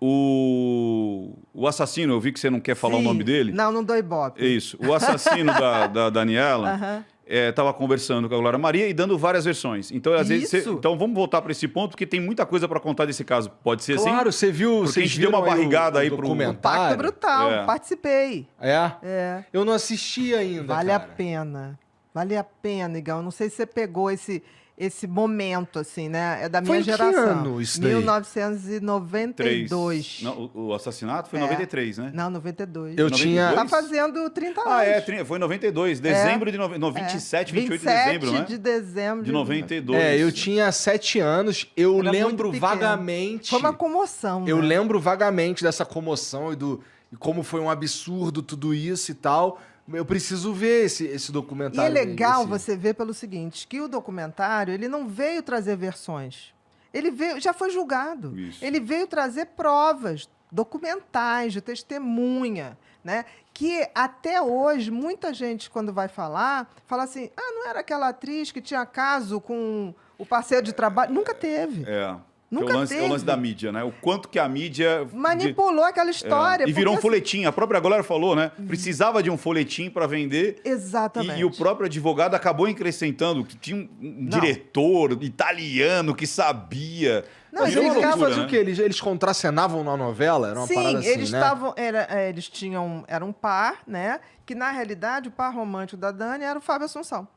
O assassino, eu vi que você não quer falar o nome dele. Não dou ibope. Isso. O assassino da Daniela estava conversando com a Glória Maria e dando várias versões. Então, às vezes, então vamos voltar para esse ponto, porque tem muita coisa para contar desse caso. Pode ser assim? Claro, você viu. Porque a gente deu uma barrigada aí pro documentário. Pacto Brutal, participei. É? Eu não assisti ainda, Vale a pena. Vale a pena, Igão. Não sei se você pegou esse momento, assim, né? É da minha geração. Foi que ano isso daí? 1992. Não, o assassinato foi em 93, né? Não, 92. Eu tinha... Tá fazendo 30 anos. Foi em 92. Dezembro de... 27, 28 de dezembro, né? 27 de dezembro. De 92. Eu tinha 7 anos. Eu lembro vagamente... Foi uma comoção, Eu né? lembro vagamente dessa comoção e como foi um absurdo tudo isso e tal... Eu preciso ver esse documentário. E é legal você ver pelo seguinte, que o documentário, ele não veio trazer versões. Ele já foi julgado. Isso. Ele veio trazer provas documentais, de testemunha, né? Que até hoje, muita gente, quando vai falar, fala assim, não era aquela atriz que tinha caso com o parceiro de trabalho? Nunca teve. Nunca teve. É o lance da mídia, né? O quanto que a mídia... manipulou aquela história. E virou um folhetim. A própria Glória falou, né? Precisava de um folhetim para vender. Exatamente. E o próprio advogado acabou acrescentando que tinha um diretor italiano que sabia. Não, Mas eles faziam o quê? Eles contracenavam na novela? Era uma parada assim, eles né? estavam... Eles tinham... Era um par, né? Que, na realidade, o par romântico da Dani era o Fábio Assunção.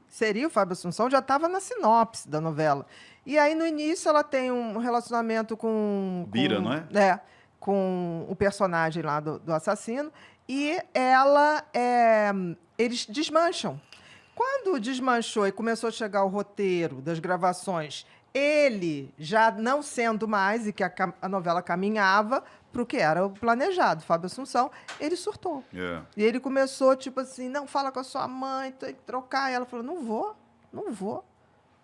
Seria o Fábio Assunção, já estava na sinopse da novela. E aí, no início, ela tem um relacionamento com... Bira, não é? Com o personagem lá do assassino. E eles desmancham. Quando desmanchou e começou a chegar o roteiro das gravações, ele já não sendo mais, e que a novela caminhava para o que era o planejado, Fábio Assunção, ele surtou. E ele começou, tipo assim, não, fala com a sua mãe, tem que trocar. E ela falou, não vou.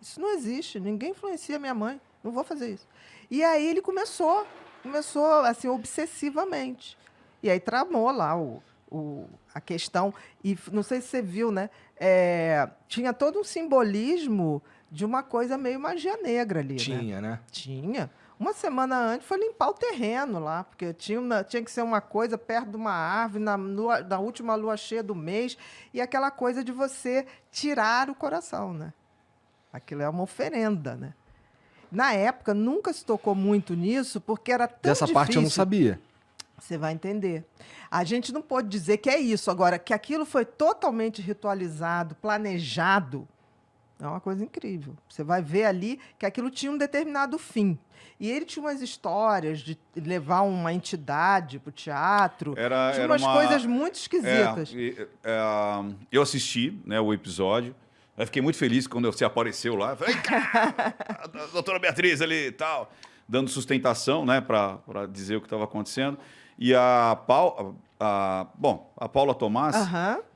Isso não existe, ninguém influencia minha mãe, não vou fazer isso. E aí ele começou assim, obsessivamente. E aí tramou lá a questão, e não sei se você viu, né? Tinha todo um simbolismo de uma coisa meio magia negra ali, né? Tinha. Uma semana antes foi limpar o terreno lá, porque tinha que ser uma coisa perto de uma árvore, na última lua cheia do mês, e aquela coisa de você tirar o coração, né? Aquilo é uma oferenda, né? Na época, nunca se tocou muito nisso, porque era tão difícil. Dessa parte eu não sabia. Você vai entender. A gente não pode dizer que é isso. Agora, que aquilo foi totalmente ritualizado, planejado, é uma coisa incrível. Você vai ver ali que aquilo tinha um determinado fim. E ele tinha umas histórias de levar uma entidade para o teatro. Tinha umas coisas muito esquisitas. Eu assisti, né, o episódio. Eu fiquei muito feliz quando você apareceu lá. Falei, a doutora Beatriz ali e tal, dando sustentação, né, para dizer o que estava acontecendo. E a Paula Tomás,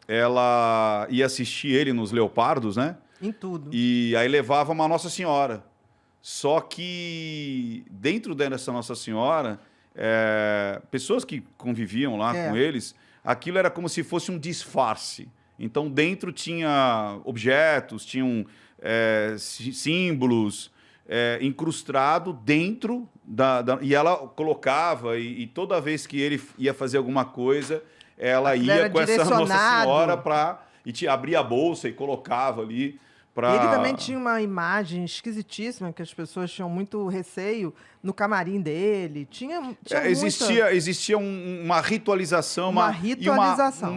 ela ia assistir ele nos Leopardos, né? Em tudo. E aí levava uma Nossa Senhora. Só que dentro dessa Nossa Senhora, pessoas que conviviam lá com eles, aquilo era como se fosse um disfarce. Então, dentro tinha objetos, tinham símbolos incrustados dentro e ela colocava, e toda vez que ele ia fazer alguma coisa, ela ia com essa Nossa Senhora e abria a bolsa e colocava ali. Ele também tinha uma imagem esquisitíssima, que as pessoas tinham muito receio no camarim dele. Existia uma ritualização. Uma ritualização.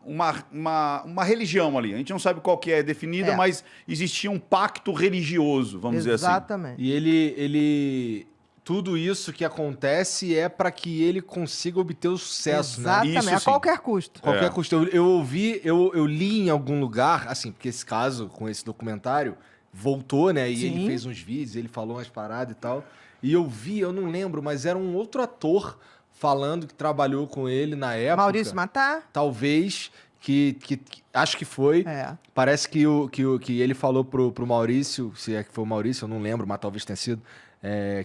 Uma religião ali. A gente não sabe qual que é definida, mas existia um pacto religioso, vamos dizer assim. Exatamente. E ele tudo isso que acontece é para que ele consiga obter o sucesso, exatamente, né? Exatamente, a qualquer custo. Qualquer custo. Eu li em algum lugar, assim, porque esse caso, com esse documentário, voltou, né? E ele fez uns vídeos, ele falou umas paradas e tal. E eu não lembro, mas era um outro ator falando que trabalhou com ele na época. Maurício Matar? Talvez, que acho que foi. Parece que ele falou pro Maurício, se é que foi o Maurício, eu não lembro, mas talvez tenha sido,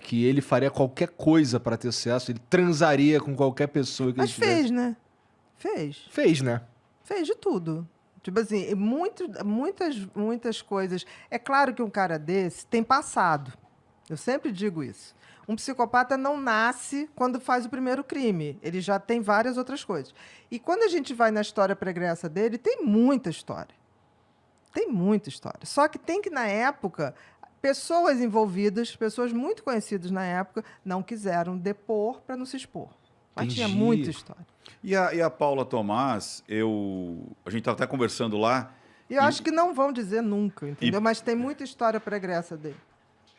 que ele faria qualquer coisa para ter sucesso, ele transaria com qualquer pessoa que ele tivesse. Mas fez, né? Fez, né? Fez de tudo. Tipo assim, muitas coisas. É claro que um cara desse tem passado. Eu sempre digo isso. Um psicopata não nasce quando faz o primeiro crime. Ele já tem várias outras coisas. E quando a gente vai na história pregressa dele, tem muita história. Tem muita história. Só que tem que, na época, pessoas envolvidas, pessoas muito conhecidas na época, não quiseram depor para não se expor. Mas tinha muita história. E a Paula Tomás, a gente estava até conversando lá. E eu acho que não vão dizer nunca, entendeu? Mas tem muita história pregressa dele.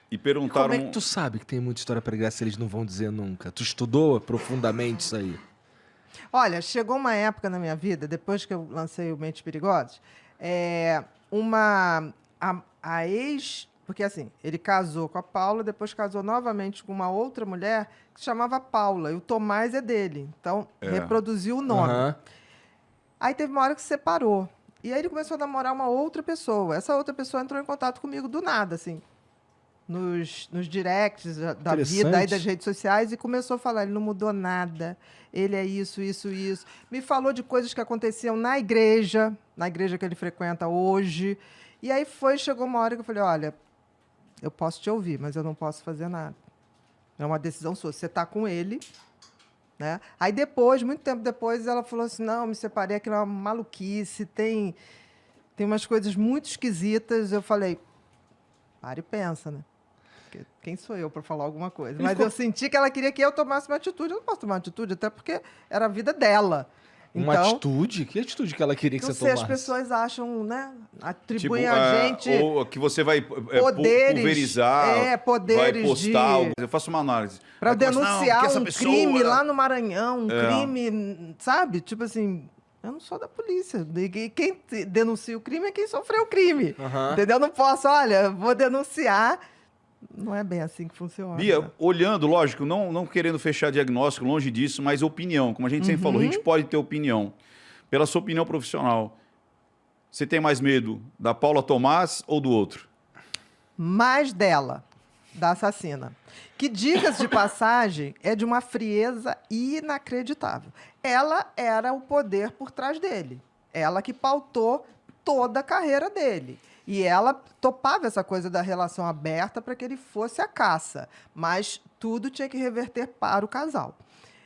E perguntaram... Como é que tu sabe que tem muita história pregressa se eles não vão dizer nunca? Tu estudou profundamente isso aí? Olha, chegou uma época na minha vida, depois que eu lancei o Mentes Perigosas, a ex... Porque, assim, ele casou com a Paula, depois casou novamente com uma outra mulher que se chamava Paula, e o Tomás é dele. Então, reproduziu o nome. Uhum. Aí teve uma hora que se separou. E aí ele começou a namorar uma outra pessoa. Essa outra pessoa entrou em contato comigo do nada, assim, nos directs da vida e das redes sociais, e começou a falar, ele não mudou nada, ele é isso, isso, isso. Me falou de coisas que aconteciam na igreja que ele frequenta hoje. E aí chegou uma hora que eu falei, olha, eu posso te ouvir, mas eu não posso fazer nada. É uma decisão sua. Você está com ele, né? Aí depois, muito tempo depois, ela falou assim, não, me separei, aquilo é uma maluquice, tem umas coisas muito esquisitas. Eu falei, para e pensa, né? Porque quem sou eu para falar alguma coisa? Mas eu senti que ela queria que eu tomasse uma atitude. Eu não posso tomar uma atitude, até porque era a vida dela. Uma atitude? Que atitude que ela queria que você tomasse? As pessoas acham, né? Atribuem a gente... Ou que você vai pulverizar, poderes vai postar... Eu faço uma análise. Para denunciar crime lá no Maranhão, um crime, sabe? Tipo assim, eu não sou da polícia. Quem denuncia o crime é quem sofreu o crime. Uhum. Entendeu? Eu não posso, olha, vou denunciar... Não é bem assim que funciona. Bia, né? Olhando, lógico, não querendo fechar diagnóstico, longe disso, mas opinião. Como a gente sempre falou, a gente pode ter opinião. Pela sua opinião profissional, você tem mais medo da Paula Tomás ou do outro? Mais dela, da assassina. Que, diga-se de passagem, é de uma frieza inacreditável. Ela era o poder por trás dele. Ela que pautou toda a carreira dele. E ela topava essa coisa da relação aberta para que ele fosse à caça. Mas tudo tinha que reverter para o casal.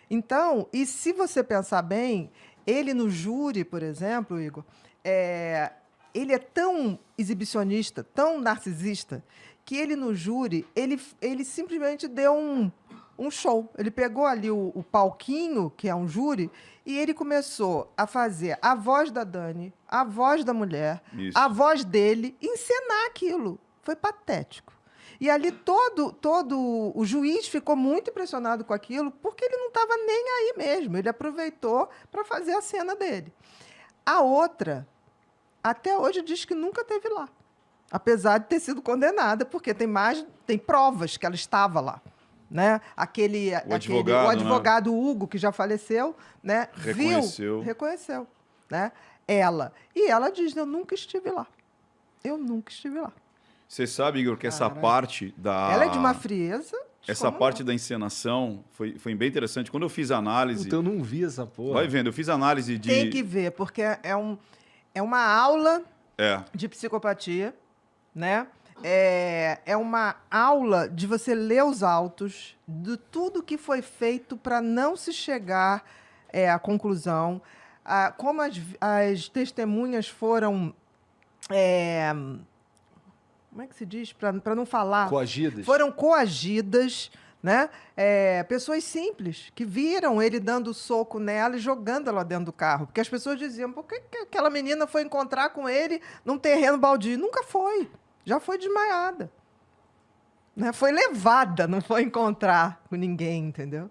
Então, e se você pensar bem, ele no júri, por exemplo, Igor, ele é tão exibicionista, tão narcisista, que ele no júri, ele simplesmente deu um show. Ele pegou ali o palquinho, que é um júri, e ele começou a fazer a voz da Dani, a voz da mulher, a voz dele, encenar aquilo. Foi patético. E ali todo o juiz ficou muito impressionado com aquilo, porque ele não estava nem aí mesmo. Ele aproveitou para fazer a cena dele. A outra, até hoje, diz que nunca esteve lá. Apesar de ter sido condenada, porque tem provas que ela estava lá. Né? O advogado, né? Hugo, que já faleceu, né? Reconheceu, né? Ela. E ela diz, eu nunca estive lá. Eu nunca estive lá. Você sabe, Igor, que essa parte da... Ela é de uma frieza. Essa parte da encenação foi bem interessante. Quando eu fiz a análise... Então eu não vi essa porra. Vai vendo, eu fiz análise de... Tem que ver, porque é uma aula de psicopatia, né? É uma aula de você ler os autos de tudo que foi feito para não se chegar à conclusão, como as testemunhas foram... como é que se diz? Para não falar... Coagidas. Foram coagidas, né? Pessoas simples, que viram ele dando soco nela e jogando ela dentro do carro. Porque as pessoas diziam, por que aquela menina foi encontrar com ele num terreno baldio? Nunca foi. Já foi desmaiada. Né? Foi levada, não foi encontrar com ninguém, entendeu?